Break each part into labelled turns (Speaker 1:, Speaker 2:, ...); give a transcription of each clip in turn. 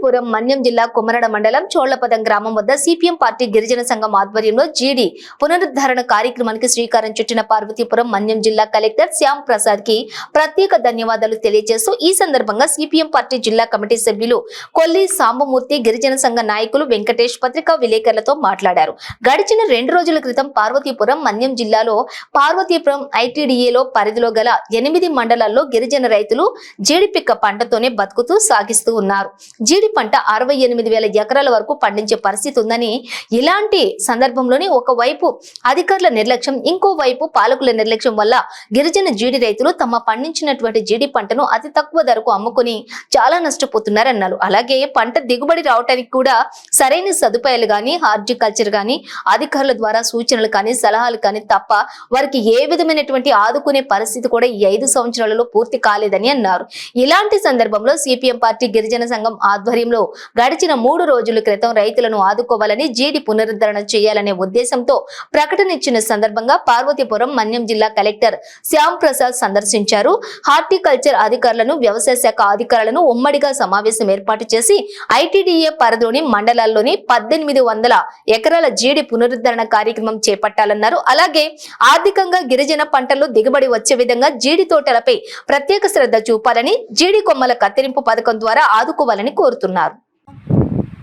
Speaker 1: పార్వతీపురం మన్యం జిల్లా కుమ్మరడ మండలం చోళ్లపదం గ్రామం వద్ద సిపిఎం పార్టీ గిరిజన సంఘం ఆధ్వర్యంలో జీడీ పునరుద్ధరణ కార్యక్రమానికి శ్రీకారం చుట్టిన పార్వతీపురం మన్యం జిల్లా కలెక్టర్ శ్యామ్ ప్రసాద్ కి ప్రత్యేక ధన్యవాదాలు తెలియజేస్తూ ఈ సందర్భంగా సిపిఎం పార్టీ జిల్లా కమిటీ సభ్యులు కొల్లి సాంబమూర్తి గిరిజన సంఘ నాయకులు వెంకటేష్ పత్రికా విలేకరులతో మాట్లాడారు. గడిచిన 2 రోజుల క్రితం పార్వతీపురం మన్యం జిల్లాలో పార్వతీపురం ఐటీడీఏలో పరిధిలో గల 8 మండలాల్లో గిరిజన రైతులు జీడి పిక్క పంటతోనే బతుకుతూ సాగిస్తూ ఉన్నారు. జీడి పంట 68,000 ఎకరాల వరకు పండించే పరిస్థితి ఉందని, ఇలాంటి సందర్భంలోనే ఒకవైపు అధికారుల నిర్లక్ష్యం, ఇంకోవైపు పాలకుల నిర్లక్ష్యం వల్ల గిరిజన జీడి రైతులు తమ పండించినటువంటి జీడి పంటను అతి తక్కువ ధరకు అమ్ముకుని చాలా నష్టపోతున్నారన్నారు. అలాగే పంట దిగుబడి రావడానికి కూడా సరైన సదుపాయాలు గాని, హార్టికల్చర్ గాని, అధికారుల ద్వారా సూచనలు కానీ, సలహాలు కానీ తప్ప వారికి ఏ విధమైనటువంటి ఆదుకునే పరిస్థితి కూడా ఈ 5 సంవత్సరాలలో పూర్తి కాలేదని అన్నారు. ఇలాంటి సందర్భంలో సిపిఎం పార్టీ గిరిజన సంఘం ఆధ్వర్యంలో గడిచిన 3 రోజుల క్రితం రైతులను ఆదుకోవాలని, జీడి పునరుద్ధరణ చేయాలనే ఉద్దేశంతో ప్రకటన ఇచ్చిన సందర్భంగా పార్వతీపురం మన్యం జిల్లా కలెక్టర్ శ్యామ్ ప్రసాద్ సందర్శించారు. హార్టికల్చర్ అధికారులను, వ్యవసాయ శాఖ అధికారులను ఉమ్మడిగా సమావేశం ఏర్పాటు చేసి ఐటీడీఏ పరిధిలోని మండలాల్లోని 1800 ఎకరాల జీడి పునరుద్ధరణ కార్యక్రమం చేపట్టాలన్నారు. అలాగే ఆర్థికంగా గిరిజన పంటల్లో దిగుబడి వచ్చే విధంగా జీడి తోటలపై ప్రత్యేక శ్రద్ధ చూపాలని, జీడి కొమ్మల కత్తిరింపు పథకం ద్వారా ఆదుకోవాలని కోరుతున్నారు.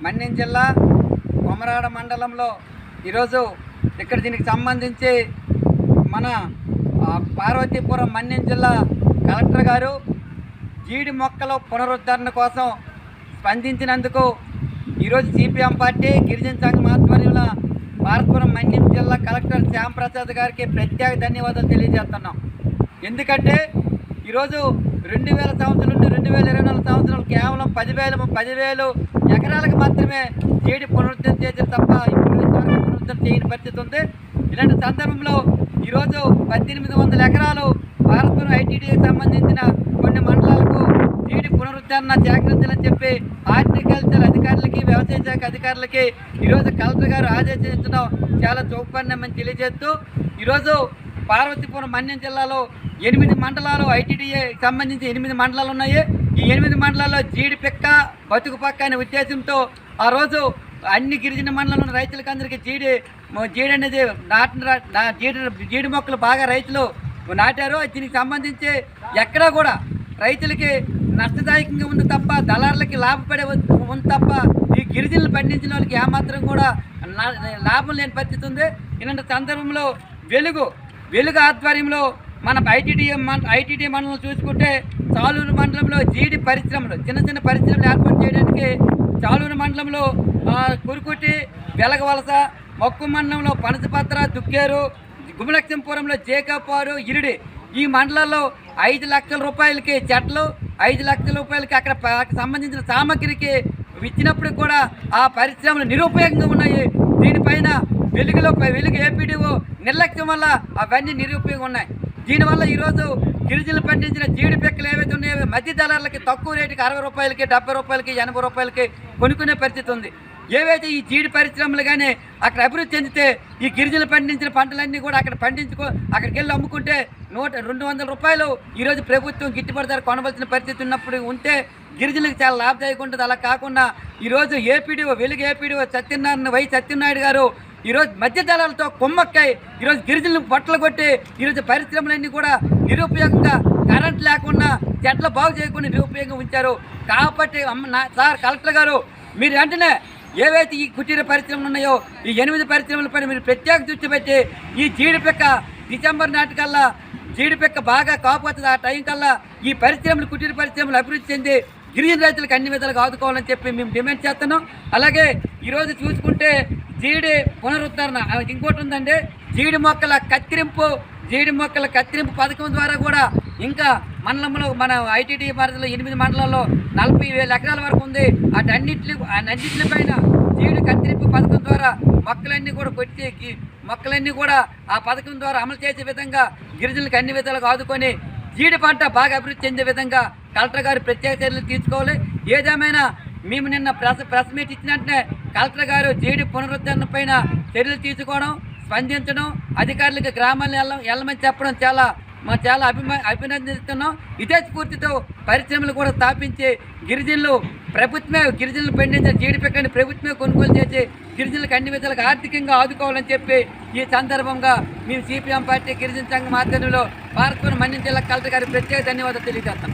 Speaker 2: మన్యం జిల్లా కొమరాడ మండలంలో ఈరోజు ఇక్కడ దీనికి సంబంధించి మన పార్వతీపురం మన్యం జిల్లా కలెక్టర్ గారు జీడి మొక్కల పునరుద్ధరణ కోసం స్పందించినందుకు ఈరోజు సిపిఎం పార్టీ గిరిజన సంఘం ఆధ్వర్యంలో పార్వతీపురం మన్యం జిల్లా కలెక్టర్ శ్యామ్ ప్రసాద్ గారికి ప్రత్యేక ధన్యవాదాలు తెలియజేస్తున్నాం. ఎందుకంటే ఈరోజు 2000 సంవత్సరం నుండి 2024 సంవత్సరాలు కేవలం 10,000 ఎకరాలకు మాత్రమే జీడి పునరుద్ధరణ చేసిన తప్ప ఇప్పుడు పునరుద్ధరణ చేయని పరిస్థితి ఉంది. ఇలాంటి సందర్భంలో ఈరోజు 1800 ఎకరాలు పార్వతీపురం ఐటీడీకి సంబంధించిన కొన్ని మండలాలకు జీడి పునరుద్ధరణ సేకరించాలని చెప్పి హార్టికల్చర్ అధికారులకి, వ్యవసాయ శాఖ అధికారులకి ఈరోజు కలెక్టర్ గారు ఆదేశించడం చాలా చౌకపడినామని తెలియజేస్తూ ఈరోజు పార్వతీపురం మన్యం జిల్లాలో 8 మండలాలు ఐటీడీఏ సంబంధించి 8 మండలాలు ఉన్నాయి. ఈ 8 మండలాల్లో జీడి పిక్క బతుకు పక్క అనే ఉద్దేశంతో ఆ రోజు అన్ని గిరిజన మండలంలో రైతులకి అందరికీ జీడి అనేది జీడి మొక్కలు బాగా రైతులు నాటారు. దీనికి సంబంధించి ఎక్కడా కూడా రైతులకి నష్టదాయకంగా ఉంది తప్ప, దళారులకి లాభపడే ఉంది తప్ప ఈ గిరిజనులు పండించిన వాళ్ళకి ఏమాత్రం కూడా లాభం లేని పరిస్థితి ఉంది. ఇలాంటి సందర్భంలో వెలుగు ఆధ్వర్యంలో మన ఐటీడీ మండలం చూసుకుంటే చాలూరు మండలంలో జీడి పరిశ్రమలు, చిన్న పరిశ్రమలు ఏర్పాటు చేయడానికి చాలూరు మండలంలో కురుకుటి, వెలగవలస, మొక్కు మండలంలో పనసపత్ర, దుక్కేరు, గుమలక్ష్మపురంలో జేకాపారు, ఇరిడి ఈ మండలాల్లో 5 లక్షల రూపాయలకి చెట్లు, 5 లక్షల రూపాయలకి అక్కడ సంబంధించిన సామగ్రికి ఇచ్చినప్పుడు కూడా ఆ పరిశ్రమలు నిరుపయోగంగా ఉన్నాయి. దీనిపైన వెలుగు ఏపీడీఓ నిర్లక్ష్యం వల్ల అవన్నీ నిరుపయోగం ఉన్నాయి. దీనివల్ల ఈరోజు గిరిజనులు పండించిన జీడి పిక్కలు ఏవైతే ఉన్నాయో మధ్య దళారులకి తక్కువ రేటుకి 60 రూపాయలకి, 70 రూపాయలకి, 80 రూపాయలకి కొనుక్కునే పరిస్థితి ఉంది. ఏవైతే ఈ జీడి పరిశ్రమలు కానీ అక్కడ అభివృద్ధి చెందితే ఈ గిరిజనులు పండించిన పంటలన్నీ కూడా అక్కడ అక్కడికి వెళ్ళి అమ్ముకుంటే 200 రూపాయలు ఈరోజు ప్రభుత్వం గిట్టుబాటు ధర కొనవలసిన పరిస్థితి ఉన్నప్పుడు ఉంటే గిరిజనులకు చాలా లాభదాయకం ఉంటుంది. అలా కాకుండా ఈరోజు వెలుగు ఏపీడీఓ సత్యనారాయణ గారు ఈరోజు మధ్య దళాలతో కొమ్మక్కై ఈరోజు గిరిజనులు బట్టలు కొట్టి ఈరోజు పరిశ్రమలన్నీ కూడా నిరుపయోగంగా, కరెంట్ లేకుండా, చెట్లు బాగు చేయకుండా నిరుపయోగంగా ఉంచారు. కాబట్టి సార్ కలెక్టర్ గారు మీరు వెంటనే ఏవైతే ఈ కుటీర పరిశ్రమలు ఉన్నాయో ఈ 8 పరిశ్రమలపైన మీరు ప్రత్యేక దృష్టి పెట్టి ఈ జీడి పిక్క డిసెంబర్ నాటికల్లా జీడి పిక్క బాగా కాకపోతుంది. ఆ టైం కల్లా ఈ కుటీర పరిశ్రమలు అభివృద్ధి చెంది గిరిజన రైతులకు అన్ని విధాలుగా ఆదుకోవాలని చెప్పి మేము డిమాండ్ చేస్తున్నాం. అలాగే ఈరోజు చూసుకుంటే జీడి పునరుద్ధరణ ఇంకోటి ఉందండి, జీడి మొక్కల కత్తిరింపు పథకం ద్వారా కూడా ఇంకా మండలంలో మన ఐటీడీ పరిధిలో 8 మండలాల్లో 40,000 ఎకరాల వరకు ఉంది. అన్నింటిపైన జీడి కత్తిరింపు పథకం ద్వారా మొక్కలన్నీ కూడా ఆ పథకం ద్వారా అమలు చేసే విధంగా గిరిజనులకు అన్ని విధాలుగా ఆదుకొని జీడి పంట బాగా అభివృద్ధి చెందే విధంగా కలెక్టర్ గారు ప్రత్యేక చర్యలు తీసుకోవాలి. ఏదేమైనా మేము నిన్న ప్రెస్ మీట్ ఇచ్చినట్టే కలెక్టర్ గారు జీడి పునరుద్ధరణ పైన చర్యలు తీసుకోవడం, స్పందించడం, అధికారులకు గ్రామాలను వెళ్ళమని చెప్పడం చాలా అభినందిస్తున్నాం. ఇదే స్ఫూర్తితో పరిశ్రమలు కూడా స్థాపించి గిరిజనులు ప్రభుత్వమే గిరిజనులు పండించిన జీడిపిక్కని ప్రభుత్వమే కొనుగోలు చేసి గిరిజనులకు అన్ని విధాలుగా ఆర్థికంగా ఆదుకోవాలని చెప్పి ఈ సందర్భంగా మేము సిపిఎం పార్టీ గిరిజన సంఘం ఆధ్వర్యంలో భారతపురం మన్యం జిల్లా కలెక్టర్ గారికి ప్రత్యేక ధన్యవాదాలు తెలియజేస్తాం.